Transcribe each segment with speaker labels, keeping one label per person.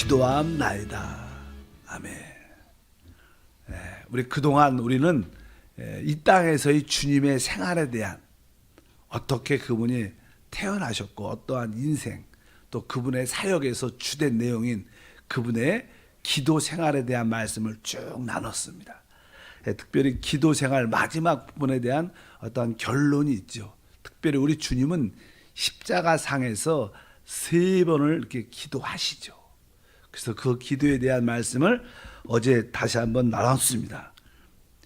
Speaker 1: 기도하옵나이다. 아멘. 우리 그동안 우리는 이 땅에서의 주님의 생활에 대한 어떻게 그분이 태어나셨고 어떠한 인생 또 그분의 사역에서 주된 내용인 그분의 기도 생활에 대한 말씀을 쭉 나눴습니다. 특별히 기도 생활 마지막 부분에 대한 어떠한 결론이 있죠. 특별히 우리 주님은 십자가상에서 3번을 이렇게 기도하시죠. 그래서 그 기도에 대한 말씀을 어제 다시 한번 나눴습니다.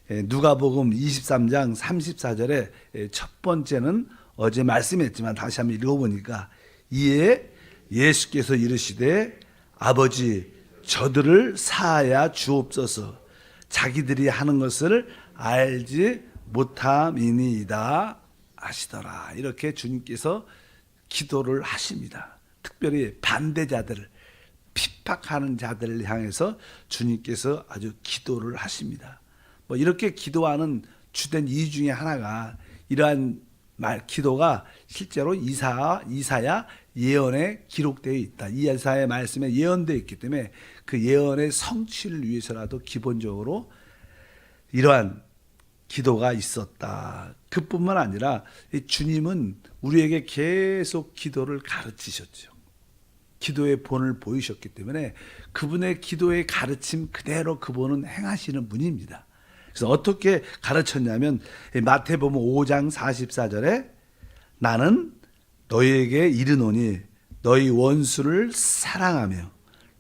Speaker 1: 누가복음 23장 34절에 첫 번째는 어제 말씀했지만 다시 한번 읽어보니까 이에 예수께서 이르시되 아버지 저들을 사하여 주옵소서 자기들이 하는 것을 알지 못함이니이다 하시더라. 이렇게 주님께서 기도를 하십니다. 특별히 반대자들을 핍박하는 자들을 향해서 주님께서 아주 기도를 하십니다. 이렇게 기도하는 주된 이유 중에 하나가 이러한 기도가 실제로 이사야 예언에 기록되어 있다. 이사야 말씀에 예언되어 있기 때문에 그 예언의 성취를 위해서라도 기본적으로 이러한 기도가 있었다. 그뿐만 아니라 주님은 우리에게 계속 기도를 가르치셨죠. 기도의 본을 보이셨기 때문에 그분의 기도의 가르침 그대로 그분은 행하시는 분입니다. 그래서 어떻게 가르쳤냐면 마태복음 5장 44절에 나는 너희에게 이르노니 너희 원수를 사랑하며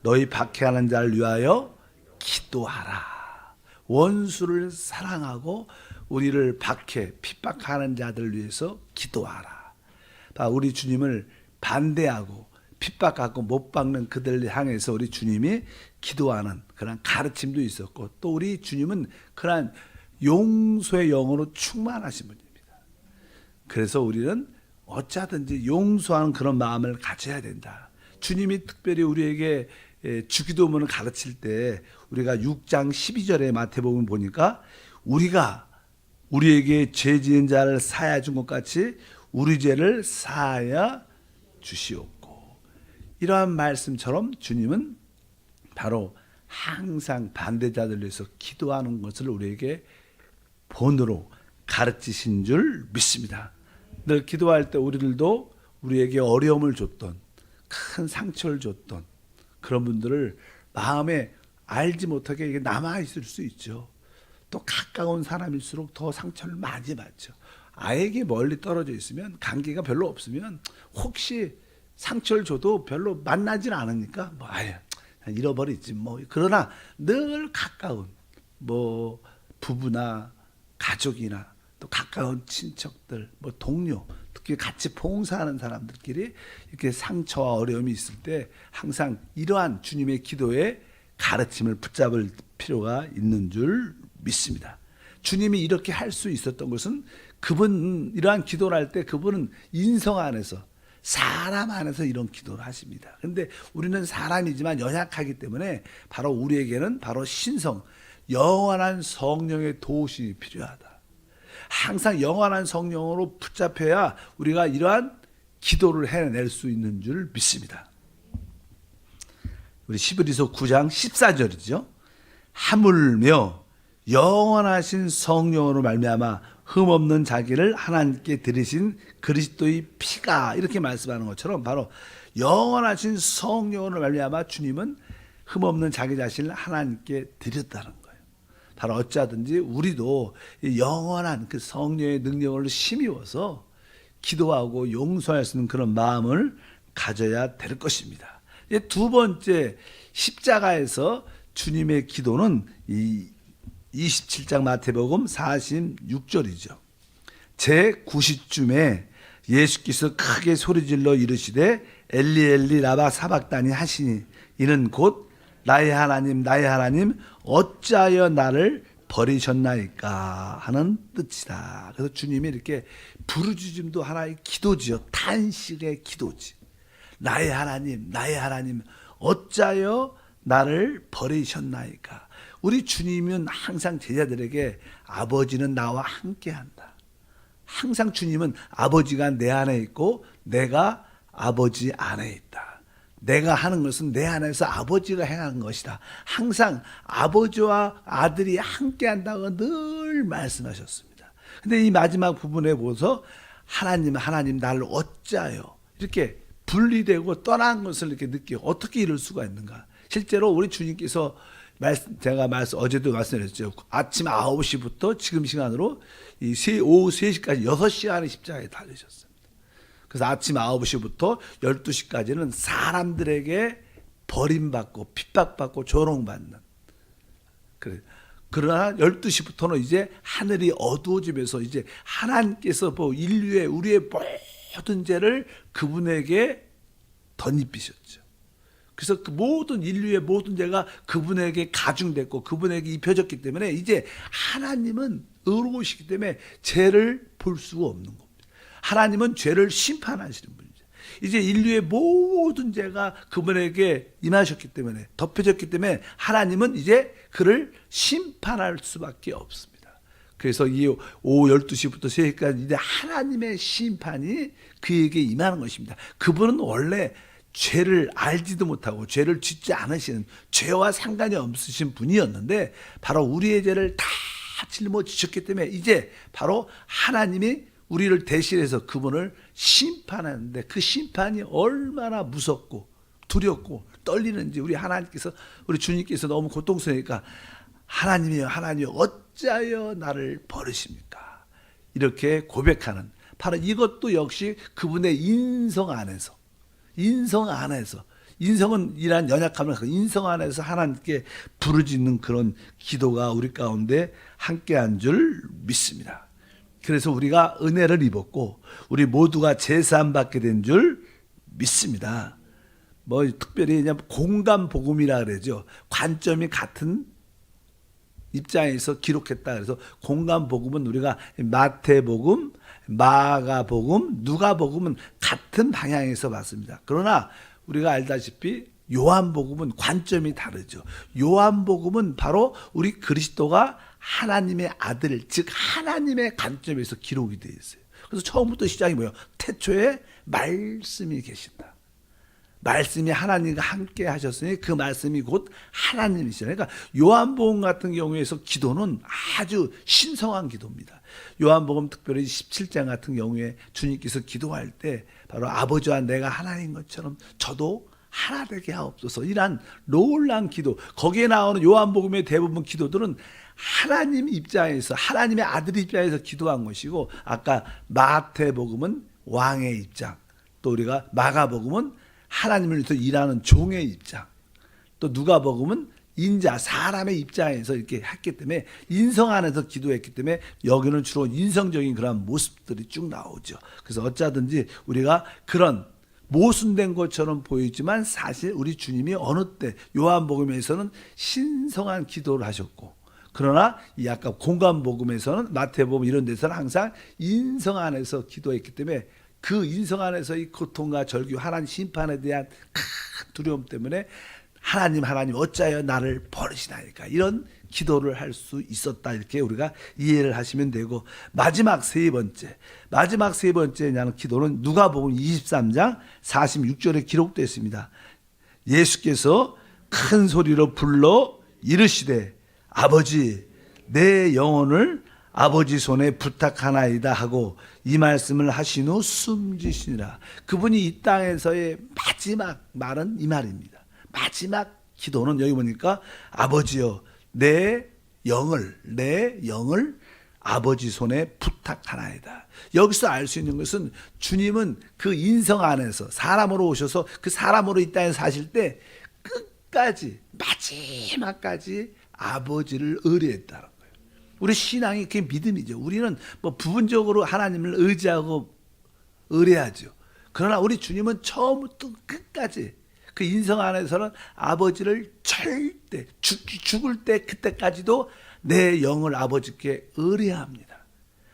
Speaker 1: 너희 박해하는 자를 위하여 기도하라. 원수를 사랑하고 우리를 박해 핍박하는 자들을 위해서 기도하라. 우리 주님을 반대하고 핍박하고 못 박는 그들을 향해서 우리 주님이 기도하는 그런 가르침도 있었고 또 우리 주님은 그런 용서의 영으로 충만하신 분입니다. 그래서 우리는 어쩌든지 용서하는 그런 마음을 가져야 된다. 주님이 특별히 우리에게 주기도문을 가르칠 때 우리가 6장 12절에 마태복음 보니까 우리가 우리에게 죄 지은 자를 사하여 준 것 같이 우리 죄를 사하여 주시옵고 이러한 말씀처럼 주님은 바로 항상 반대자들을 위해서 기도하는 것을 우리에게 본으로 가르치신 줄 믿습니다. 늘 기도할 때 우리들도 우리에게 어려움을 줬던 큰 상처를 줬던 그런 분들을 마음에 알지 못하게 이게 남아있을 수 있죠. 또 가까운 사람일수록 더 상처를 많이 받죠. 아예게 멀리 떨어져 있으면 관계가 별로 없으면 혹시 상처를 줘도 별로 만나질 않으니까 잃어버리지 그러나 늘 가까운 부부나 가족이나 또 가까운 친척들 동료 특히 같이 봉사하는 사람들끼리 이렇게 상처와 어려움이 있을 때 항상 이러한 주님의 기도의 가르침을 붙잡을 필요가 있는 줄 믿습니다. 주님이 이렇게 할 수 있었던 것은 그분 이러한 기도를 할 때 그분은 인성 안에서 사람 안에서 이런 기도를 하십니다. 그런데 우리는 사람이지만 연약하기 때문에 바로 우리에게는 바로 신성, 영원한 성령의 도우심이 필요하다. 항상 영원한 성령으로 붙잡혀야 우리가 이러한 기도를 해낼 수 있는 줄 믿습니다. 우리 히브리서 9장 14절이죠. 하물며 영원하신 성령으로 말미암아 흠없는 자기를 하나님께 드리신 그리스도의 피가 이렇게 말씀하는 것처럼 바로 영원하신 성령으로 말미암아 주님은 흠없는 자기 자신을 하나님께 드렸다는 거예요. 바로 어찌하든지 우리도 영원한 그 성령의 능력을 힘입어서 기도하고 용서할 수 있는 그런 마음을 가져야 될 것입니다. 두 번째 십자가에서 주님의 기도는 이 27장 마태복음 46절이죠. 제9시쯤에 예수께서 크게 소리질러 이르시되 엘리 엘리 라바 사박다니 하시니 이는 곧 나의 하나님 나의 하나님 어찌하여 나를 버리셨나이까 하는 뜻이다. 그래서 주님이 이렇게 부르짖음도 하나의 기도지요. 탄식의 기도지. 나의 하나님 어찌하여 나를 버리셨나이까. 우리 주님은 항상 제자들에게 아버지는 나와 함께한다. 항상 주님은 아버지가 내 안에 있고 내가 아버지 안에 있다. 내가 하는 것은 내 안에서 아버지가 행하는 것이다. 항상 아버지와 아들이 함께 한다고 늘 말씀하셨습니다. 근데 이 마지막 부분에 보서 하나님 나를 어찌하여 이렇게 분리되고 떠난 것을 이렇게 느끼고 어떻게 이럴 수가 있는가. 실제로 우리 주님께서 제가 어제도 말씀드렸죠. 아침 9시부터 지금 시간으로 오후 3시까지 6시간의 십자가에 달리셨습니다. 그래서 아침 9시부터 12시까지는 사람들에게 버림받고 핍박받고 조롱받는. 그러나 12시부터는 이제 하늘이 어두워지면서 이제 하나님께서 인류의 우리의 모든 죄를 그분에게 덧입히셨죠. 그래서 그 모든 인류의 모든 죄가 그분에게 가중됐고 그분에게 입혀졌기 때문에 이제 하나님은 의로우시기 때문에 죄를 볼 수가 없는 겁니다. 하나님은 죄를 심판하시는 분이죠. 이제 인류의 모든 죄가 그분에게 임하셨기 때문에 덮여졌기 때문에 하나님은 이제 그를 심판할 수밖에 없습니다. 그래서 이 오후 12시부터 3시까지 이제 하나님의 심판이 그에게 임하는 것입니다. 그분은 원래 죄를 알지도 못하고 죄를 짓지 않으시는 죄와 상관이 없으신 분이었는데 바로 우리의 죄를 다 짊어지셨기 때문에 이제 바로 하나님이 우리를 대신해서 그분을 심판하는데 그 심판이 얼마나 무섭고 두렵고 떨리는지 우리 주님께서 너무 고통스러우니까 하나님이여 어찌하여 나를 버리십니까? 이렇게 고백하는 바로 이것도 역시 그분의 인성 안에서 인성은 이러한 연약함을 인성 안에서 하나님께 부르짖는 그런 기도가 우리 가운데 함께한 줄 믿습니다. 그래서 우리가 은혜를 입었고 우리 모두가 제사함 받게 된 줄 믿습니다. 특별히 그냥 공감 복음이라 그러죠. 관점이 같은 입장에서 기록했다. 그래서 공감 복음은 우리가 마태복음, 마가복음, 누가복음은 같은 방향에서 봤습니다. 그러나 우리가 알다시피 요한복음은 관점이 다르죠. 요한복음은 바로 우리 그리스도가 하나님의 아들, 즉 하나님의 관점에서 기록이 되어 있어요. 그래서 처음부터 시작이 뭐예요? 태초에 말씀이 계신다. 말씀이 하나님과 함께 하셨으니 그 말씀이 곧 하나님이시죠. 그러니까 요한복음 같은 경우에서 기도는 아주 신성한 기도입니다. 요한복음 특별히 17장 같은 경우에 주님께서 기도할 때 바로 아버지와 내가 하나인 것처럼 저도 하나 되게 하옵소서. 이란 놀라운 기도. 거기에 나오는 요한복음의 대부분 기도들은 하나님 입장에서 하나님의 아들 입장에서 기도한 것이고 아까 마태복음은 왕의 입장, 또 우리가 마가복음은 하나님을 위해서 일하는 종의 입장, 또 누가복음은 인자 사람의 입장에서 이렇게 했기 때문에 인성 안에서 기도했기 때문에 여기는 주로 인성적인 그런 모습들이 쭉 나오죠. 그래서 어쩌든지 우리가 그런 모순된 것처럼 보이지만 사실 우리 주님이 어느 때 요한복음에서는 신성한 기도를 하셨고 그러나 이 아까 공감복음에서는 마태복음 이런 데서는 항상 인성 안에서 기도했기 때문에 그 인성 안에서의 고통과 절규 하나님 심판에 대한 큰 두려움 때문에 하나님 어찌하여 나를 버리시나이까 이런 기도를 할 수 있었다 이렇게 우리가 이해를 하시면 되고 마지막 세 번째냐는 기도는 누가복음 23장 46절에 기록되어 있습니다. 예수께서 큰 소리로 불러 이르시되 아버지 내 영혼을 아버지 손에 부탁하나이다 하고 이 말씀을 하신 후 숨지시니라. 그분이 이 땅에서의 마지막 말은 이 말입니다. 마지막 기도는 여기 보니까 아버지여 내 영을 아버지 손에 부탁하나이다. 여기서 알 수 있는 것은 주님은 그 인성 안에서 사람으로 오셔서 그 사람으로 이 땅에 사실 때 끝까지 마지막까지 아버지를 의뢰했다는 거예요. 우리 신앙이 그게 믿음이죠. 우리는 부분적으로 하나님을 의지하고 의뢰하죠. 그러나 우리 주님은 처음부터 끝까지 그 인성 안에서는 아버지를 절대 죽을 때 그때까지도 내 영을 아버지께 의뢰합니다.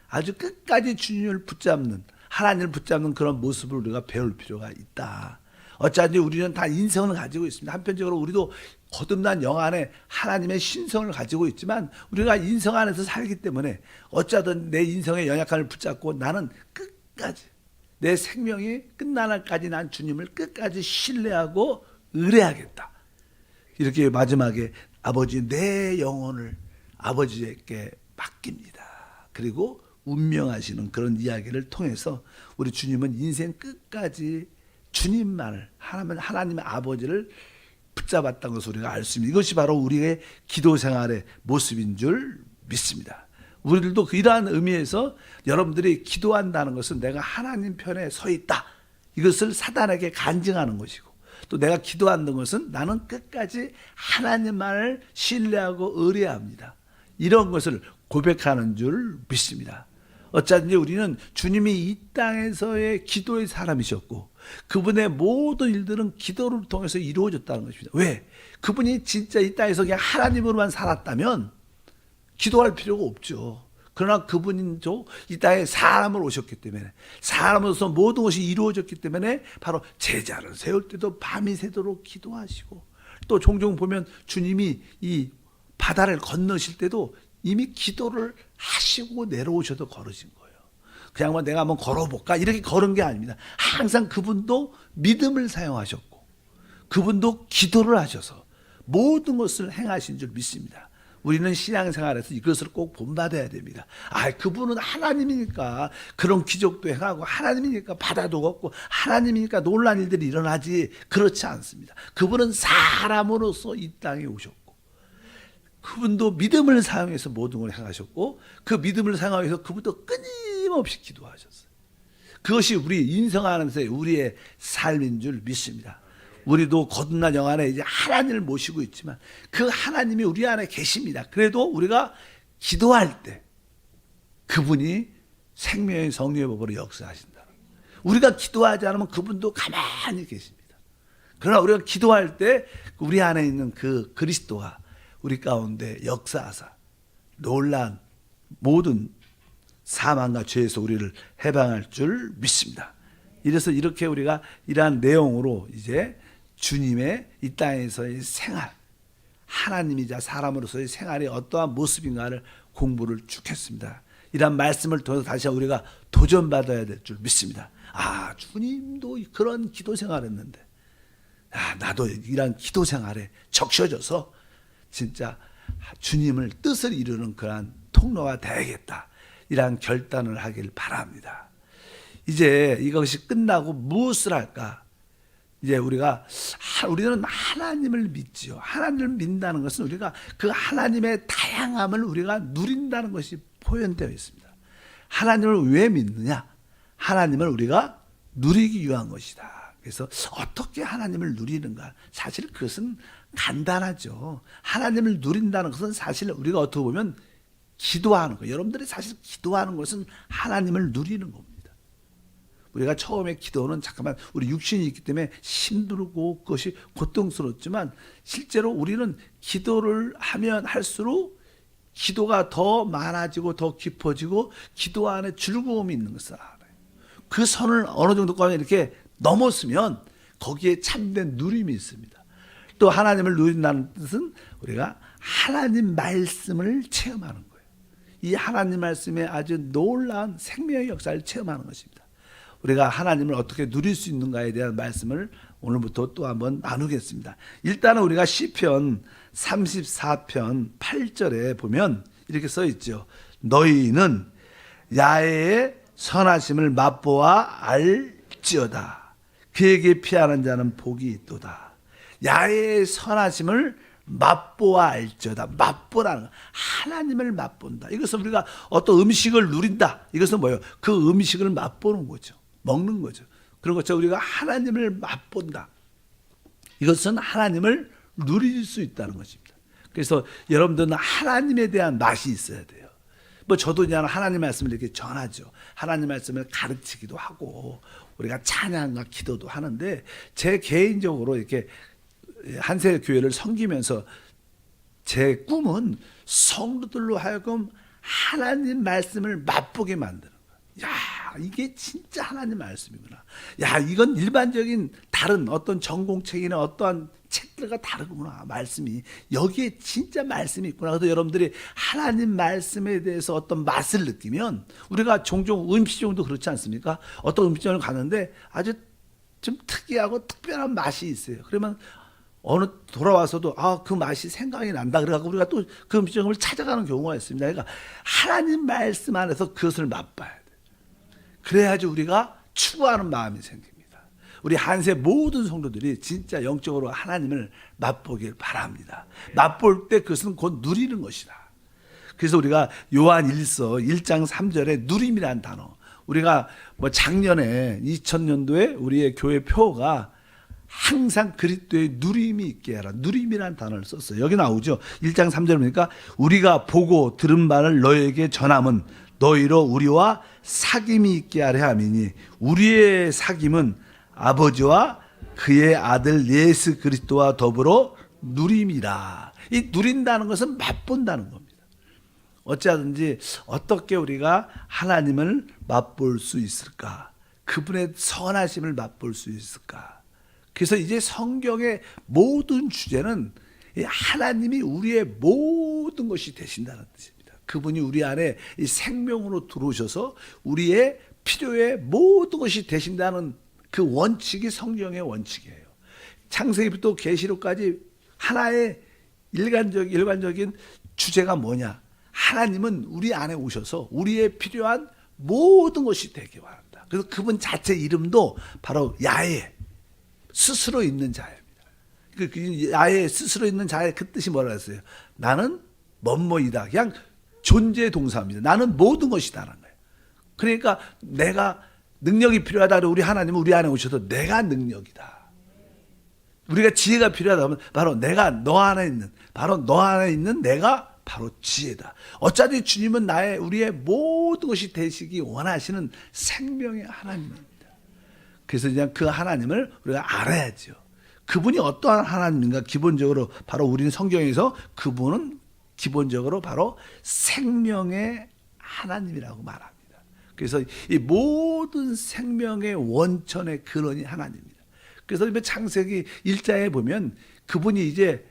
Speaker 1: 아주 끝까지 주님을 붙잡는 하나님을 붙잡는 그런 모습을 우리가 배울 필요가 있다. 어차피 우리는 다 인성을 가지고 있습니다. 한편적으로 우리도 거듭난 영 안에 하나님의 신성을 가지고 있지만 우리가 인성 안에서 살기 때문에 어쩌든 내 인성의 연약함을 붙잡고 나는 끝까지 내 생명이 끝날 날까지 난 주님을 끝까지 신뢰하고 의뢰하겠다. 이렇게 마지막에 아버지 내 영혼을 아버지에게 맡깁니다. 그리고 운명하시는 그런 이야기를 통해서 우리 주님은 인생 끝까지 주님만을 하나님의 아버지를 붙잡았다는 것을 우리가 알 수 있습니다. 이것이 바로 우리의 기도 생활의 모습인 줄 믿습니다. 우리들도 이러한 의미에서 여러분들이 기도한다는 것은 내가 하나님 편에 서 있다. 이것을 사단에게 간증하는 것이고, 또 내가 기도하는 것은 나는 끝까지 하나님만을 신뢰하고 의뢰합니다. 이런 것을 고백하는 줄 믿습니다. 어쩌든지 우리는 주님이 이 땅에서의 기도의 사람이셨고 그분의 모든 일들은 기도를 통해서 이루어졌다는 것입니다. 왜? 그분이 진짜 이 땅에서 그냥 하나님으로만 살았다면 기도할 필요가 없죠. 그러나 그분은 이 땅에 사람으로 오셨기 때문에, 사람으로서 모든 것이 이루어졌기 때문에 바로 제자를 세울 때도 밤이 새도록 기도하시고, 또 종종 보면 주님이 이 바다를 건너실 때도 이미 기도를 하시고 내려오셔도 걸으신 거예요. 그냥 뭐 내가 한번 걸어볼까 이렇게 걸은 게 아닙니다. 항상 그분도 믿음을 사용하셨고 그분도 기도를 하셔서 모든 것을 행하신 줄 믿습니다. 우리는 신앙생활에서 이것을 꼭 본받아야 됩니다. 그분은 하나님이니까 그런 기적도 행하고, 하나님이니까 바다도 걷고, 하나님이니까 놀란 일들이 일어나지, 그렇지 않습니다. 그분은 사람으로서 이 땅에 오셨고 그분도 믿음을 사용해서 모든 걸 행하셨고, 그 믿음을 사용해서 그분도 끊임없이 기도하셨어요. 그것이 우리 인생하면서 우리의 삶인 줄 믿습니다. 우리도 거듭난 영 안에 이제 하나님을 모시고 있지만 그 하나님이 우리 안에 계십니다. 그래도 우리가 기도할 때 그분이 생명의 성령의 법으로 역사하신다. 우리가 기도하지 않으면 그분도 가만히 계십니다. 그러나 우리가 기도할 때 우리 안에 있는 그 그리스도가 우리 가운데 역사하사 놀란 모든 사망과 죄에서 우리를 해방할 줄 믿습니다. 이래서 이렇게 우리가 이러한 내용으로 이제 주님의 이 땅에서의 생활, 하나님이자 사람으로서의 생활이 어떠한 모습인가를 공부를 쭉 했습니다. 이러한 말씀을 통해서 다시 우리가 도전받아야 될 줄 믿습니다. 주님도 그런 기도 생활했는데 나도 이러한 기도 생활에 적셔져서 진짜 주님을 뜻을 이루는 그러한 통로가 되야겠다. 이러한 결단을 하길 바랍니다. 이제 이것이 끝나고 무엇을 할까? 이제 우리는 하나님을 믿지요. 하나님을 믿는다는 것은 우리가 그 하나님의 다양함을 우리가 누린다는 것이 표현되어 있습니다. 하나님을 왜 믿느냐? 하나님을 우리가 누리기 위한 것이다. 그래서 어떻게 하나님을 누리는가? 사실 그것은 간단하죠. 하나님을 누린다는 것은 사실 우리가 어떻게 보면 기도하는 거. 여러분들이 사실 기도하는 것은 하나님을 누리는 겁니다. 우리가 처음에 기도는 잠깐만 우리 육신이 있기 때문에 힘들고 그것이 고통스럽지만 실제로 우리는 기도를 하면 할수록 기도가 더 많아지고 더 깊어지고 기도 안에 즐거움이 있는 것을 알아요. 그 선을 어느 정도까지 이렇게 넘었으면 거기에 참된 누림이 있습니다. 또 하나님을 누린다는 뜻은 우리가 하나님 말씀을 체험하는 거예요. 이 하나님 말씀에 아주 놀라운 생명의 역사를 체험하는 것입니다. 우리가 하나님을 어떻게 누릴 수 있는가에 대한 말씀을 오늘부터 또 한번 나누겠습니다. 일단은 우리가 시편 34편 8절에 보면 이렇게 써 있죠. 너희는 야훼의 선하심을 맛보아 알지어다. 그에게 피하는 자는 복이 있도다. 야훼의 선하심을 맛보아 알지어다. 맛보라는 거. 하나님을 맛본다. 이것은 우리가 어떤 음식을 누린다. 이것은 뭐예요? 그 음식을 맛보는 거죠. 먹는 거죠. 그런 것처럼 우리가 하나님을 맛본다. 이것은 하나님을 누릴 수 있다는 것입니다. 그래서 여러분들은 하나님에 대한 맛이 있어야 돼요. 저도 그냥 하나님 말씀을 이렇게 전하죠. 하나님 말씀을 가르치기도 하고 우리가 찬양과 기도도 하는데 제 개인적으로 이렇게 한세 교회를 섬기면서 제 꿈은 성도들로 하여금 하나님 말씀을 맛보게 만드는 거예요. 이게 진짜 하나님 말씀이구나. 이건 일반적인 다른 어떤 전공책이나 어떠한 책들과 다르구나. 말씀이 여기에 진짜 말씀이 있구나. 그래서 여러분들이 하나님 말씀에 대해서 어떤 맛을 느끼면, 우리가 종종 음식점도 그렇지 않습니까? 어떤 음식점을 가는데 아주 좀 특이하고 특별한 맛이 있어요. 그러면 어느 돌아와서도 그 맛이 생각이 난다. 그래갖고 우리가 또 그 음식점을 찾아가는 경우가 있습니다. 그러니까 하나님 말씀 안에서 그것을 맛봐야 돼. 그래야지 우리가 추구하는 마음이 생깁니다. 우리 한세 모든 성도들이 진짜 영적으로 하나님을 맛보길 바랍니다. 맛볼 때 그것은 곧 누리는 것이다. 그래서 우리가 요한 1서 1장 3절에 누림이라는 단어, 우리가 뭐 작년에 2000년도에 우리의 교회 표가 항상 그리스도의 누림이 있게 하라, 누림이라는 단어를 썼어요. 여기 나오죠. 1장 3절 보니까 우리가 보고 들은 바를 너에게 전함은 너희로 우리와 사귐이 있게 하려 함이니 우리의 사귐은 아버지와 그의 아들 예수 그리스도와 더불어 누림이라. 이 누린다는 것은 맛본다는 겁니다. 어찌하든지 어떻게 우리가 하나님을 맛볼 수 있을까? 그분의 선하심을 맛볼 수 있을까? 그래서 이제 성경의 모든 주제는 하나님이 우리의 모든 것이 되신다는 뜻입니다. 그분이 우리 안에 이 생명으로 들어오셔서 우리의 필요의 모든 것이 되신다는 그 원칙이 성경의 원칙이에요. 창세기부터 계시록까지 하나의 일관적인 주제가 뭐냐? 하나님은 우리 안에 오셔서 우리의 필요한 모든 것이 되기 바랍니다. 그래서 그분 자체 이름도 바로 야훼, 스스로 있는 자입니다. 그 야훼, 스스로 있는 자의 그 뜻이 뭐라 했어요? 나는 뭐뭐이다. 그냥 존재 동사입니다. 나는 모든 것이다라는 거예요. 그러니까 내가 능력이 필요하다. 우리 하나님은 우리 안에 오셔서 내가 능력이다. 우리가 지혜가 필요하다 하면 바로 내가 너 안에 있는, 바로 너 안에 있는 내가 바로 지혜다. 어차피 주님은 우리의 모든 것이 되시기 원하시는 생명의 하나님입니다. 그래서 그냥 그 하나님을 우리가 알아야죠. 그분이 어떠한 하나님인가? 기본적으로 바로 우리는 성경에서 그분은 기본적으로 바로 생명의 하나님이라고 말합니다. 그래서 이 모든 생명의 원천의 근원이 하나님입니다. 그래서 창세기 1장에 보면 그분이 이제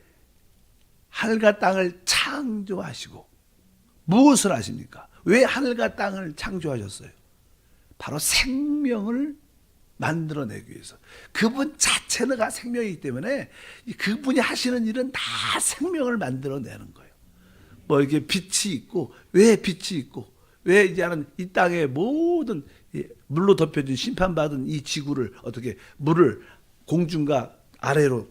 Speaker 1: 하늘과 땅을 창조하시고 무엇을 하십니까? 왜 하늘과 땅을 창조하셨어요? 바로 생명을 만들어내기 위해서. 그분 자체가 생명이기 때문에 그분이 하시는 일은 다 생명을 만들어내는 거예요. 뭐 이게 빛이 있고, 왜 빛이 있고, 왜 이제는 이 땅의 모든 물로 덮여진 심판받은 이 지구를 어떻게 물을 공중과 아래로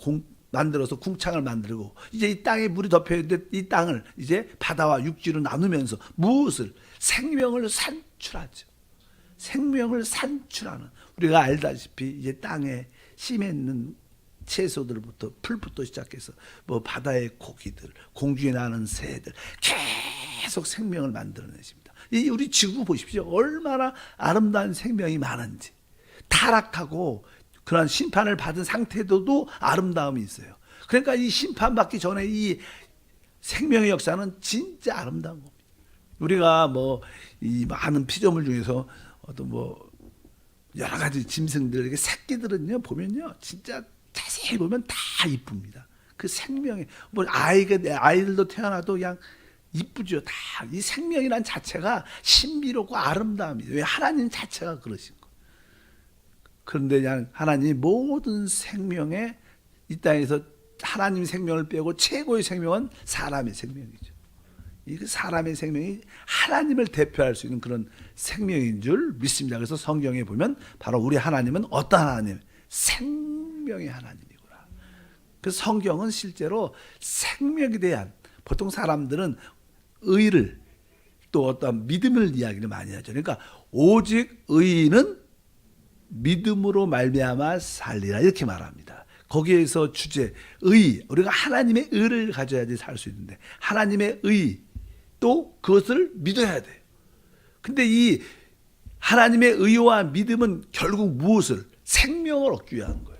Speaker 1: 만들어서 궁창을 만들고, 이제 이 땅에 물이 덮여있는데 이 땅을 이제 바다와 육지로 나누면서 무엇을? 생명을 산출하죠. 생명을 산출하는, 우리가 알다시피 이제 땅에 씨 맺는 채소들부터 풀부터 시작해서 뭐 바다의 고기들, 공중에 나는 새들 계속 생명을 만들어내십니다. 이 우리 지구 보십시오. 얼마나 아름다운 생명이 많은지. 타락하고 그런 심판을 받은 상태에도 아름다움이 있어요. 그러니까 이 심판받기 전에 이 생명의 역사는 진짜 아름다운 겁니다. 우리가 뭐 이 많은 피조물 중에서 어떤 뭐 여러 가지 짐승들, 이렇게 새끼들은요 보면요 진짜 자세히 보면 다 이쁩니다. 그 생명의 뭐 아이들도 태어나도 그냥 이쁘죠. 다 이 생명이란 자체가 신비롭고 아름다움이죠. 왜? 하나님 자체가 그러신 거. 그런데 그냥 하나님이 모든 생명에 이 땅에서 하나님 생명을 빼고 최고의 생명은 사람의 생명이죠. 이 사람의 생명이 하나님을 대표할 수 있는 그런 생명인 줄 믿습니다. 그래서 성경에 보면 바로 우리 하나님은 어떤 하나님? 생명의 하나님이구나. 그래서 성경은 실제로 생명에 대한, 보통 사람들은 의를 또 어떤 믿음을 이야기를 많이 하죠. 그러니까 오직 의인은 믿음으로 말미암아 살리라 이렇게 말합니다. 거기에서 주제 의, 우리가 하나님의 의를 가져야지 살 수 있는데 하나님의 의 또 그것을 믿어야 돼요. 근데 이 하나님의 의와 믿음은 결국 무엇을? 생명을 얻기 위한 거예요.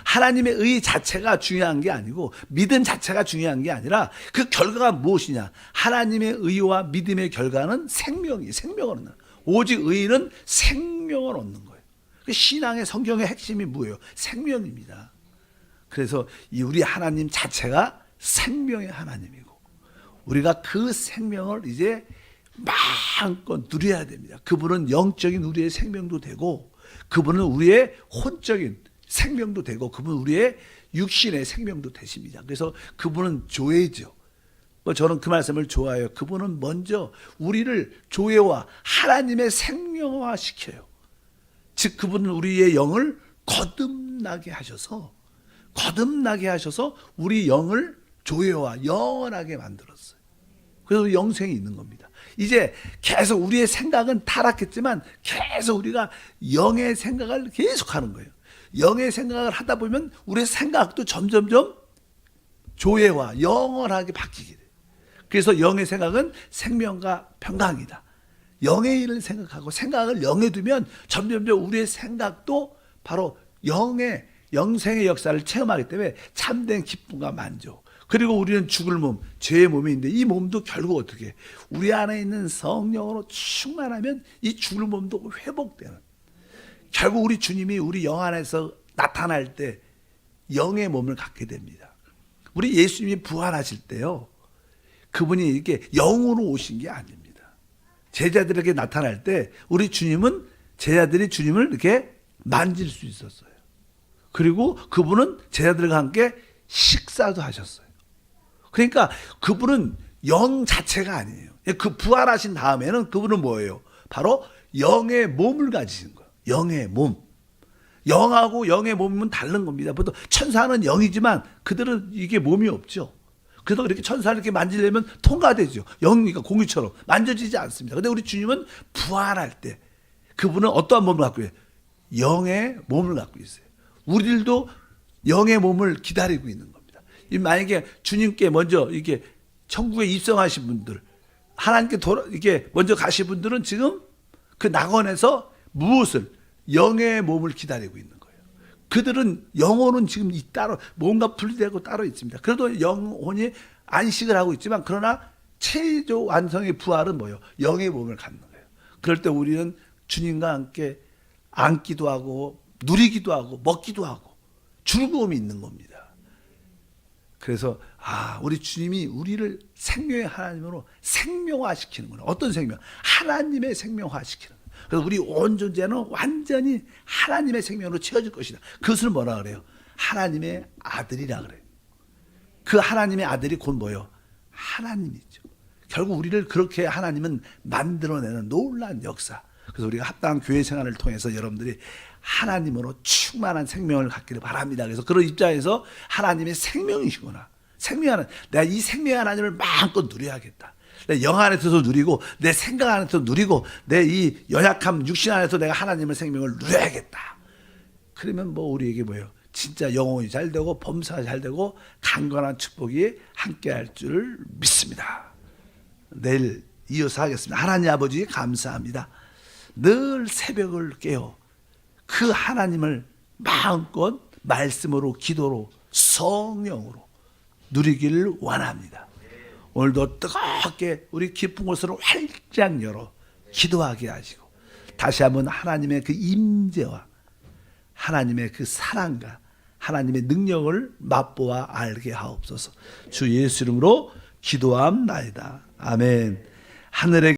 Speaker 1: 하나님의 의 자체가 중요한 게 아니고 믿음 자체가 중요한 게 아니라 그 결과가 무엇이냐? 하나님의 의와 믿음의 결과는 생명을 얻는 거예요. 오직 의는 생명을 얻는 거예요. 신앙의 성경의 핵심이 뭐예요? 생명입니다. 그래서 이 우리 하나님 자체가 생명의 하나님이고 우리가 그 생명을 이제 마음껏 누려야 됩니다. 그분은 영적인 우리의 생명도 되고 그분은 우리의 혼적인 생명도 되고 그분은 우리의 육신의 생명도 되십니다. 그래서 그분은 조회죠. 저는 그 말씀을 좋아해요. 그분은 먼저 우리를 조회와 하나님의 생명화 시켜요. 즉 그분은 우리의 영을 거듭나게 하셔서 우리 영을 조회와 영원하게 만들었어요. 그래서 영생이 있는 겁니다. 이제 계속 우리의 생각은 타락했지만 계속 우리가 영의 생각을 계속하는 거예요. 영의 생각을 하다 보면 우리의 생각도 점점점 조회와 영원하게 바뀌게 돼요. 그래서 영의 생각은 생명과 평강이다. 영의 일을 생각하고 생각을 영에 두면 점점점 우리의 생각도 바로 영생의 역사를 체험하기 때문에 참된 기쁨과 만족. 그리고 우리는 죽을 몸, 죄의 몸이 있는데 이 몸도 결국 어떻게 우리 안에 있는 성령으로 충만하면 이 죽을 몸도 회복되는, 결국 우리 주님이 우리 영 안에서 나타날 때 영의 몸을 갖게 됩니다. 우리 예수님이 부활하실 때요, 그분이 이렇게 영으로 오신 게 아닙니다. 제자들에게 나타날 때 우리 주님은 제자들이 주님을 이렇게 만질 수 있었어요. 그리고 그분은 제자들과 함께 식사도 하셨어요. 그러니까 그분은 영 자체가 아니에요. 그 부활하신 다음에는 그분은 뭐예요? 바로 영의 몸을 가지신 거예요. 영의 몸. 영하고 영의 몸은 다른 겁니다. 보통 천사는 영이지만 그들은 이게 몸이 없죠. 그래서 이렇게 천사를 이렇게 만지려면 통과되죠. 영이니까 공유처럼 만져지지 않습니다. 근데 우리 주님은 부활할 때 그분은 어떠한 몸을 갖고 있어요? 영의 몸을 갖고 있어요. 우리들도 영의 몸을 기다리고 있는 겁니다. 만약에 주님께 먼저 이게 천국에 입성하신 분들, 하나님께 이게 먼저 가신 분들은 지금 그 낙원에서 무엇을 영의 몸을 기다리고 있는 거예요. 그들은 영혼은 지금 따로 뭔가 분리되고 따로 있습니다. 그래도 영혼이 안식을 하고 있지만 그러나 최조 완성의 부활은 뭐예요? 영의 몸을 갖는 거예요. 그럴 때 우리는 주님과 함께 앉기도 하고 누리기도 하고 먹기도 하고 즐거움이 있는 겁니다. 그래서 우리 주님이 우리를 생명의 하나님으로 생명화시키는구나. 어떤 생명? 하나님의 생명화시키는. 그래서 우리 온 존재는 완전히 하나님의 생명으로 채워질 것이다. 그것을 뭐라 그래요? 하나님의 아들이라 그래요. 그 하나님의 아들이 곧 뭐예요? 하나님이죠. 결국 우리를 그렇게 하나님은 만들어내는 놀라운 역사. 그래서 우리가 합당한 교회 생활을 통해서 여러분들이 하나님으로 충만한 생명을 갖기를 바랍니다. 그래서 그런 입장에서 하나님의 생명이시구나. 내가 이 생명의 하나님을 마음껏 누려야겠다. 내 영 안에서도 누리고 내 생각 안에서도 누리고 내 이 연약함 육신 안에서 내가 하나님의 생명을 누려야겠다. 그러면 우리에게 뭐예요? 진짜 영혼이 잘 되고 범사가 잘 되고 강건한 축복이 함께할 줄 믿습니다. 내일 이어서 하겠습니다. 하나님 아버지 감사합니다. 늘 새벽을 깨어 그 하나님을 마음껏 말씀으로 기도로 성령으로 누리기를 원합니다. 오늘도 뜨겁게 우리 깊은 곳으로 활짝 열어 기도하게 하시고 다시 한번 하나님의 그 임재와 하나님의 그 사랑과 하나님의 능력을 맛보아 알게 하옵소서. 주 예수 이름으로 기도함나이다. 아멘. 하늘의